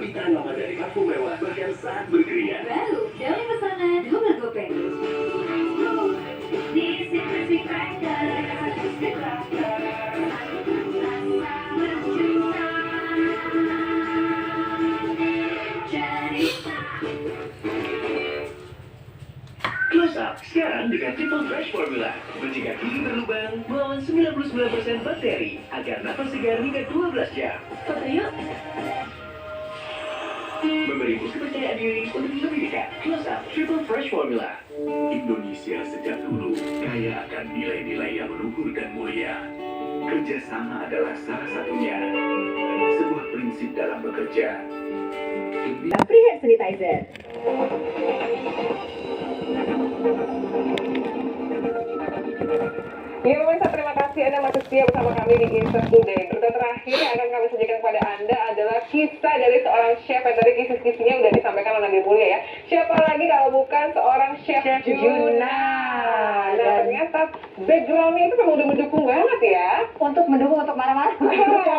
lebih tahan lama dari parfum mewah bahkan saat berkeringat. Baru dalam pesanan Google GoPay. Di Secret Cracker, Secret Cracker, Close Up sekarang dengan Triple Fresh Formula. Mencegah gigi berlubang, melawan 99% bakteri agar napas segar hingga 12 jam. foto yuk. Memberimu kepercayaan diri untuk lebih dekat. Close Up Triple Fresh Formula. Indonesia sejak dulu kaya akan nilai-nilai yang luhur dan mulia. Kerjasama adalah salah satunya. Sebuah prinsip dalam bekerja. Free hand sanitizer. Ya pemirsa, terima kasih Anda masih setia bersama kami di Insert Today. Berita terakhir yang akan kami sajikan kepada Anda adalah kisah dari seorang chef yang tadi kisah-kisahnya udah disampaikan oleh Nadia Mulia ya. Siapa lagi kalau bukan seorang chef Juna. Nah ternyata backgroundnya itu memang udah mendukung banget ya. Untuk mendukung, untuk marah-marah.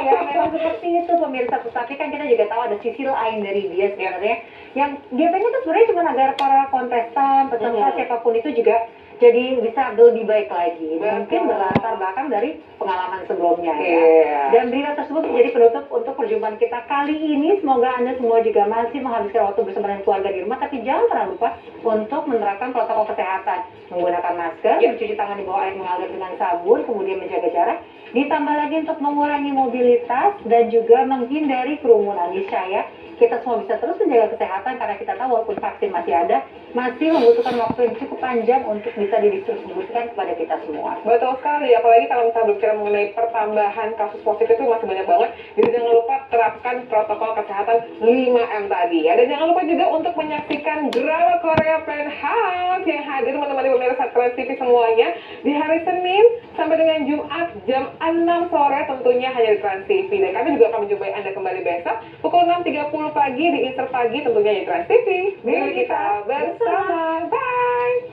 Ya, memang seperti itu pemirsa. Tetapi kan kita juga tahu ada sisi lain dari dia sebenarnya. Yang dia pengen itu sebenarnya cuma agar para kontestan, peserta siapapun itu juga jadi bisa lebih baik lagi. Mungkin berlatar belakang dari pengalaman sebelumnya ya. Dan berita tersebut menjadi penutup untuk perjumpaan kita kali ini. Semoga Anda semua juga masih menghabiskan waktu bersama dengan keluarga di rumah. Tapi jangan pernah lupa untuk menerapkan protokol kesehatan. Menggunakan masker, mencuci tangan di bawah air mengalir dengan sabun, kemudian menjaga jarak. Ditambah lagi untuk mengurangi mobilitas dan juga menghindari kerumunan. Niscaya kita semua bisa terus menjaga kesehatan karena kita tahu walaupun vaksin masih ada, masih membutuhkan waktu yang cukup panjang untuk bisa didistribusikan kepada kita semua. Betul sekali, apalagi kalau misalnya berbicara mengenai pertambahan kasus positif itu masih banyak banget. Jadi jangan lupa terapkan protokol kesehatan 5M tadi ya. Dan jangan lupa juga untuk menyaksikan drama Korea Penthouse yang hadir menemani pemirsa Trans TV semuanya di hari Senin sampai dengan Jumat jam 6 sore tentunya hanya di Trans TV. Dan kami juga akan menjumpai Anda kembali besok pukul 6.30 pagi di Insert Pagi tentunya di Trans TV. Mari kita bersama. Bye!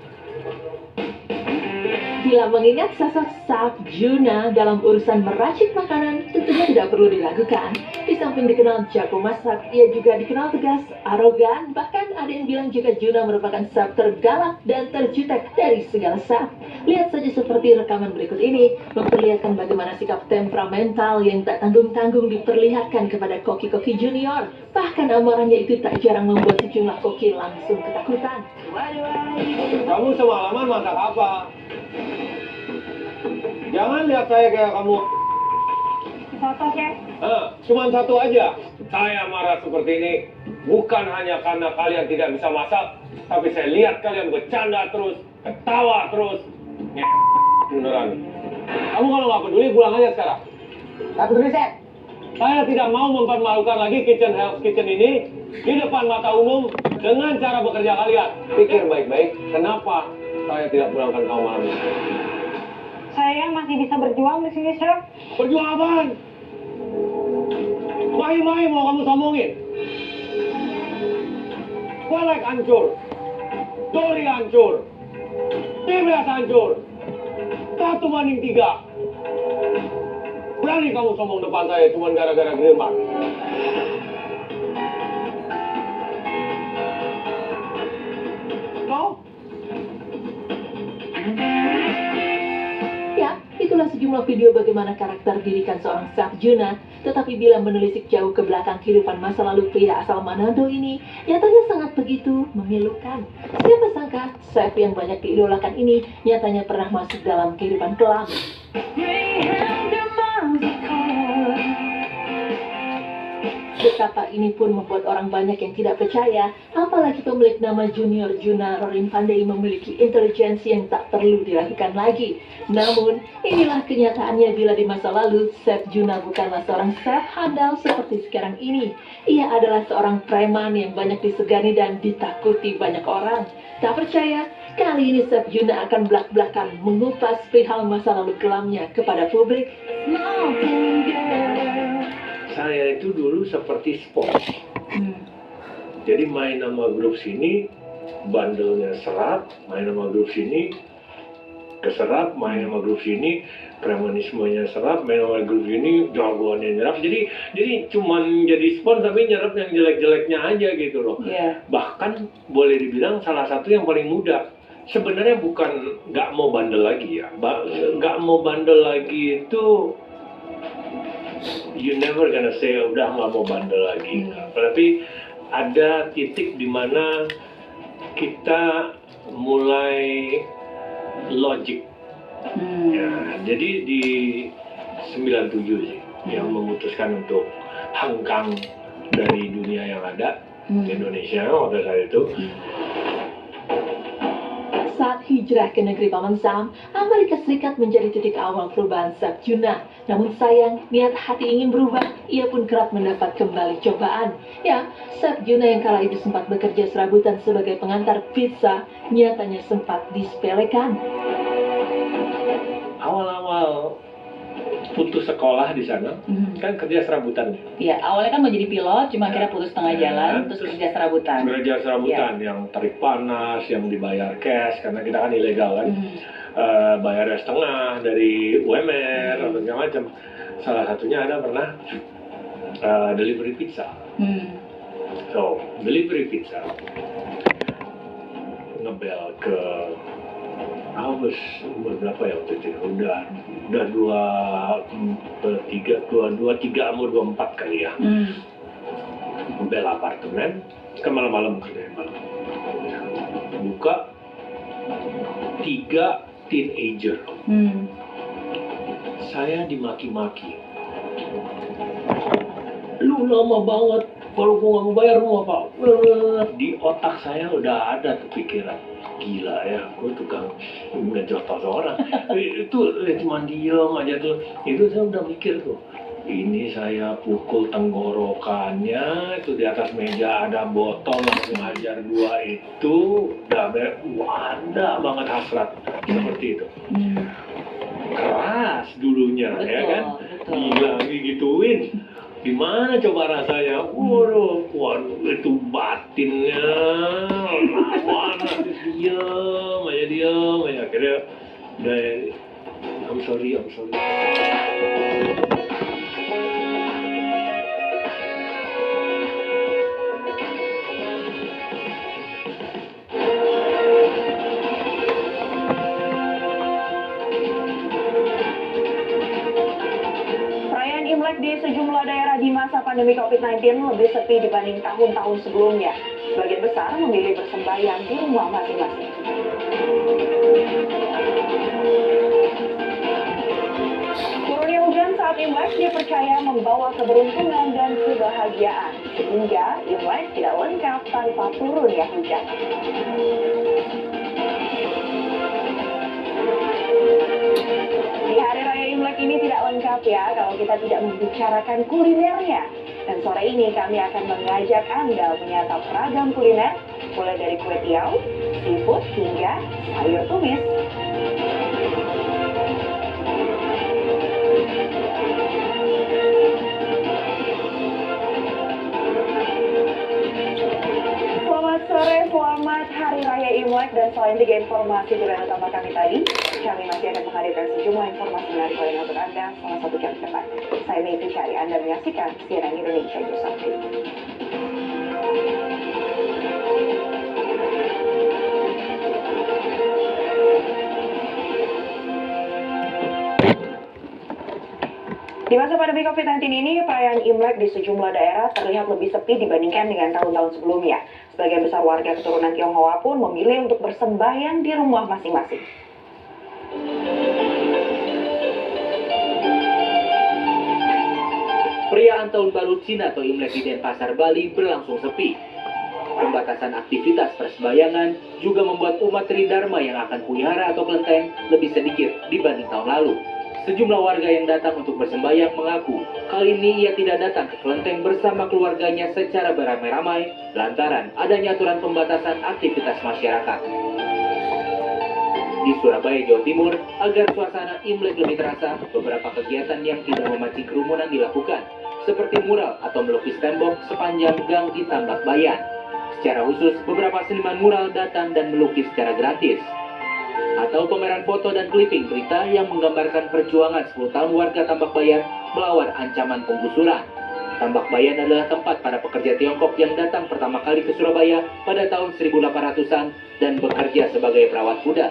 Bila mengingat sosok Saf Juna dalam urusan meracik makanan, tentunya tidak perlu diragukan. Di samping dikenal jago masak, ia juga dikenal tegas, arogan, bahkan ada yang bilang juga Juna merupakan Saf tergalak dan terjutek dari segala Saf. Lihat saja seperti rekaman berikut ini, memperlihatkan bagaimana sikap temperamental yang tak tanggung-tanggung diperlihatkan kepada koki-koki junior. Bahkan amarahnya itu tak jarang membuat sejumlah koki langsung ketakutan. Kamu semalaman masak apa? Jangan lihat saya kayak kamu. Soto, Chef. Cuman satu aja. Saya marah seperti ini bukan hanya karena kalian tidak bisa masak, tapi saya lihat kalian bercanda terus, ketawa terus. Beneran. Kamu kalau nggak peduli pulang aja sekarang. Nggak peduli, Chef. Saya tidak mau mempermalukan lagi Kitchen Health Kitchen ini di depan mata umum dengan cara bekerja kalian. Pikir baik-baik, kenapa saya tidak pulangkan kamu malam ini? Saya masih bisa berjuang di sini, Chef. Berjuang apaan? Mahi-mahi mau kamu sombongin? Kolek hancur, Dori hancur, Timnas hancur, 1-3. Berani kamu sombong depan saya cuma gara-gara Grillmark? Kau? Ya, itulah sejumlah video bagaimana karakter didikan seorang Saf Juna. Tetapi bila menelisik jauh ke belakang kehidupan masa lalu pria asal Manado ini, nyatanya sangat begitu memilukan. Siapa sangka, Saf yang banyak diidolakan ini nyatanya pernah masuk dalam kehidupan kelam. Betapa ini pun membuat orang banyak yang tidak percaya, apalagi pemilik nama Junior Juna Rorin Pandey memiliki intelijensi yang tak perlu diragukan lagi. Namun, inilah kenyataannya bila di masa lalu, Chef Juna bukanlah seorang chef handal seperti sekarang ini. Ia adalah seorang preman yang banyak disegani dan ditakuti banyak orang. Tak percaya? Kali ini Chef Juna akan belak-belakan mengupas perihal masa lalu kelamnya kepada publik. Saya itu dulu seperti sport. Jadi main nama grup sini, bandelnya serat, main nama grup sini, keserap, main sama grup sini, premanismenya serap, main sama grup ini, jagoannya nyerap. Jadi cuman jadi spons tapi nyerap yang jelek-jeleknya aja gitu loh. Bahkan boleh dibilang salah satu yang paling muda. Sebenarnya bukan nggak mau bandel lagi ya, nggak mau bandel lagi itu you never gonna say udah nggak mau bandel lagi. Tapi ada titik di mana kita mulai logik. Ya, jadi di 97 sih yang memutuskan untuk hengkang dari dunia yang ada di Indonesia waktu saat itu. Saat hijrah ke negeri Paman Sam, Amerika Serikat menjadi titik awal perubahan Sep Juna. Namun sayang, niat hati ingin berubah, ia pun kerap mendapat kembali cobaan. Ya, Sep Juna yang kala itu sempat bekerja serabutan sebagai pengantar pizza, nyatanya sempat disepelekan. Awal-awal putus sekolah di sana, kan kerja serabutan. Iya, awalnya kan mau jadi pilot, cuma kira putus tengah jalan, terus kerja serabutan. Kerja serabutan, yang terik panas, yang dibayar cash, karena kita kan ilegal kan. Bayarnya setengah dari UMR, atau segala macam. Salah satunya ada pernah delivery pizza. So, delivery pizza. Ngebel ke Awas umur berapa ya waktu itu? Udah 23 umur 24 kali ya. Bel apartemen, ke malam-malam kerja malam. Buka 3 teenager. Saya dimaki-maki. Lu lama banget. Kalau gua nggak mau bayar lu apa? Di otak saya udah ada tuh pikiran. Gila ya, gue tukang ngejotos orang. Itu cuma diem aja tuh. Itu saya udah mikir tuh. Ini saya pukul tenggorokannya, itu di atas meja ada botol langsung hajar 2 itu. Udah ada banget hasrat seperti itu. Keras dulunya, ya kan? Gila gituin. Gimana coba rasanya? Waduh, itu batinnya lawan, diam aja. Akhirnya udah, I'm sorry. Di sejumlah daerah di masa pandemi COVID-19 lebih sepi dibanding tahun-tahun sebelumnya. Sebagian besar memilih bersembahyang di rumah masing-masing. Turunnya hujan saat Imlek dipercaya membawa keberuntungan dan kebahagiaan, sehingga Imlek tidak lengkap tanpa turunnya hujan. Di hari raya Imlek ini tidak lengkap ya kalau kita tidak membicarakan kulinernya. Dan sore ini kami akan mengajak Anda menyantap ragam kuliner, mulai dari kue tiaw, seafood, hingga sayur tumis. Selamat sore, selamat Hari Raya Imlek, dan selain 3 informasi pilihan utama kami tadi, kami masih akan menghadirkan sejumlah informasi menarik lainnya untuk Anda selama 1 jam ke depan. Saya Mayfri Syari, Anda menyaksikan CNN Indonesia News Update. Di masa pandemi COVID-19 ini, perayaan Imlek di sejumlah daerah terlihat lebih sepi dibandingkan dengan tahun-tahun sebelumnya. Sebagian besar warga keturunan Tionghoa pun memilih untuk bersembahyang di rumah masing-masing. Perayaan Tahun Baru Cina atau Imlek di Denpasar, Bali berlangsung sepi. Pembatasan aktivitas persembahyangan juga membuat umat Tridharma yang akan pelihara atau kelenteng lebih sedikit dibanding tahun lalu. Sejumlah warga yang datang untuk bersembahyang mengaku kali ini ia tidak datang ke kelenteng bersama keluarganya secara beramai-ramai lantaran adanya aturan pembatasan aktivitas masyarakat. Di Surabaya, Jawa Timur, agar suasana Imlek lebih terasa, beberapa kegiatan yang tidak memancing kerumunan dilakukan, seperti mural atau melukis tembok sepanjang gang di Tambak Bayan. Secara khusus, beberapa seniman mural datang dan melukis secara gratis. atau pameran foto dan clipping berita yang menggambarkan perjuangan 10 tahun warga Tambak Bayan melawan ancaman penggusuran. Tambak Bayan adalah tempat para pekerja Tiongkok yang datang pertama kali ke Surabaya pada tahun 1800-an dan bekerja sebagai perawat kuda.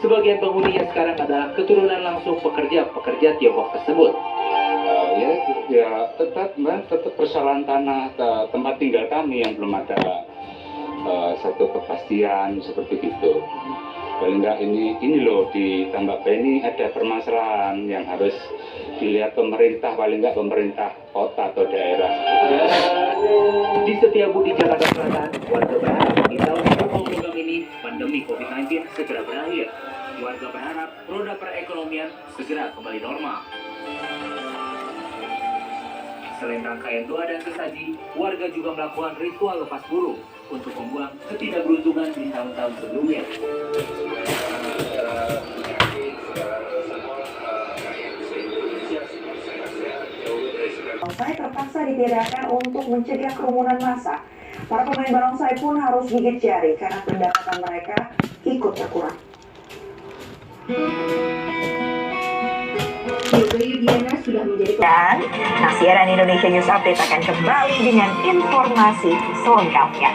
Sebagian penghuninya sekarang adalah keturunan langsung pekerja-pekerja Tiongkok tersebut. Tetap persoalan tanah tempat tinggal kami yang belum ada satu kepastian seperti itu. Paling enggak ini loh di Tambak Bayan ini ada permasalahan yang harus dilihat pemerintah, paling enggak pemerintah kota atau daerah. Di Setiabudi, Jakarta Selatan, warga berharap di tahun program ini pandemi COVID-19 segera berakhir. Warga berharap roda perekonomian segera kembali normal. Selain rangkaian doa dan sesaji, warga juga melakukan ritual lepas burung untuk membuang ketidakberuntungan di tahun-tahun sebelumnya. Barongsai terpaksa ditiadakan untuk mencegah kerumunan massa. Para pemain barongsai pun harus gigit jari karena pendapatan mereka ikut berkurang. Yudiana sudah menjadi dan siaran Indonesia News Update akan kembali dengan informasi selengkapnya.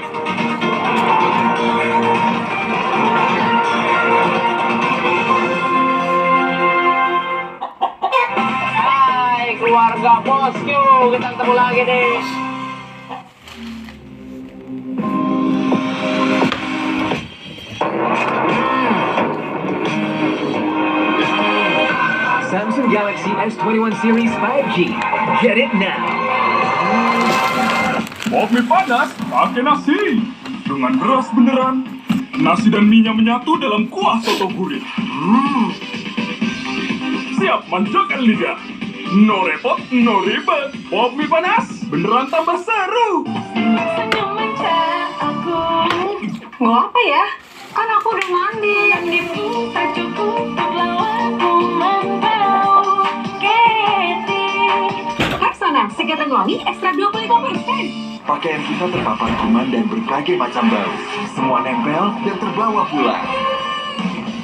Hai keluarga bosku, kita ketemu lagi nih. Samsung Galaxy S21 Series 5G. Get it now. Kopi panas pakai nasi dengan beras beneran. Nasi dan mie menyatu dalam kuah soto gurih. Siap manjakan lidah. No repot, no ribet. Kopi panas beneran tambah seru. Mau apa ya? Kan aku udah mandi. Yang diminta cukup lawanku membau Keti. Rexona, segatan wangi ekstra 25%. Pakaian kita terpapar kuman dan berbagai macam bau. Semua nempel dan terbawa pula.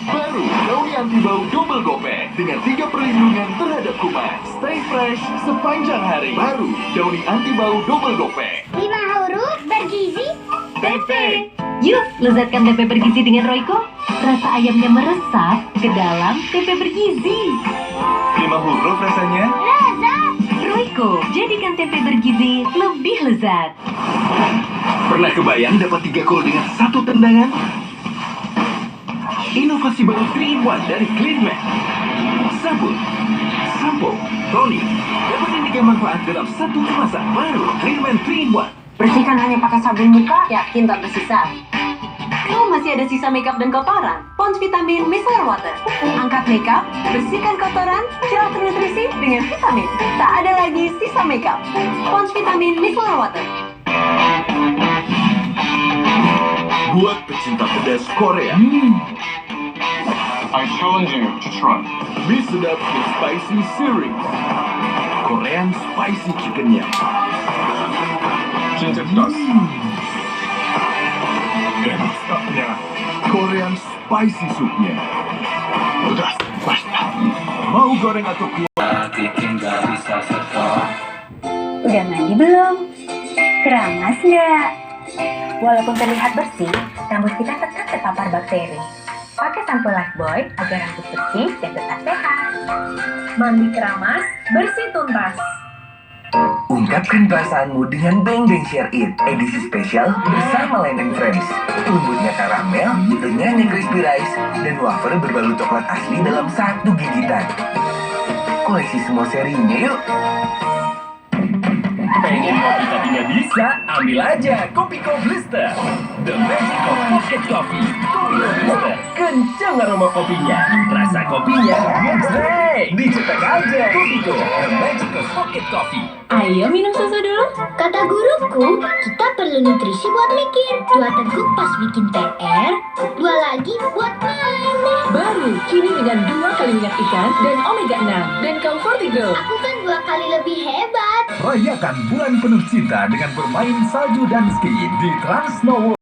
Baru Dauni Anti Bau Double Gope dengan 3 perlindungan terhadap kuman. Stay fresh sepanjang hari. Baru Dauni Anti Bau Double Gope. 5 huruf bergizi. Tempe. Yuk, lezatkan tempe bergizi dengan Royco. Rasa ayamnya meresap ke dalam tempe bergizi. 5 huruf rasanya. Lezat. Royco, jadikan tempe bergizi lebih lezat. Pernah kebayang dapat 3 gol dengan 1 tendangan? Inovasi baru 3-in-1 dari Cleanman. Sabun, sampo, tonik. Dapatin 3 manfaat dalam 1 kemasan. Baru Cleanman 3-in-1. Bersihkan hanya pakai sabun muka, yakin tak bersisa. Kamu masih ada sisa makeup dan kotoran? Pond's Vitamin Micellar Water. Angkat makeup, bersihkan kotoran, jerat nutrisi dengan vitamin. Tak ada lagi sisa makeup. Pond's Vitamin Micellar Water. Buat pecinta pedas Korea. I challenge you to try. Mie sedap The Spicy Series. Korean Spicy Chickennya. 진짜 pedas. Enak stopnya. Korean Spicy Soupnya. Pedas, pasta. Mau goreng atau kuah? Udah mandi belum? Keramas nggak? Walaupun terlihat bersih, rambut kita tetap terpapar bakteri. Pakai sampo Lifebuoy agar rambut bersih dan tetap sehat. Mandi keramas, bersih tuntas. Ungkapkan perasaanmu dengan Bang Bang Share It edisi spesial bersama Land & Friends. Lembutnya karamel, renyahnya crispy rice, dan wafer berbalut coklat asli dalam 1 gigitan. Koleksi semua serinya yuk! Pengen kopi tapi nggak bisa? Ambil aja Kopiko Blister. The Magic of Pocket Coffee. Kopiko Blister. Kencang aroma kopinya. Rasa kopinya ngejreng. Dicetak aja Kopiko. The Magic of Pocket Coffee. Ayo minum susu dulu. Kata guruku, kita perlu nutrisi buat mikir. 2 teguk pas bikin PR, 2 lagi buat main. Baru, kini dengan 2 kali minyak ikan dan omega 6 dan Comfortigo. Aku kan 2 kali lebih hebat. Rayakan bulan penuh cinta dengan bermain salju dan ski di Trans Snow World.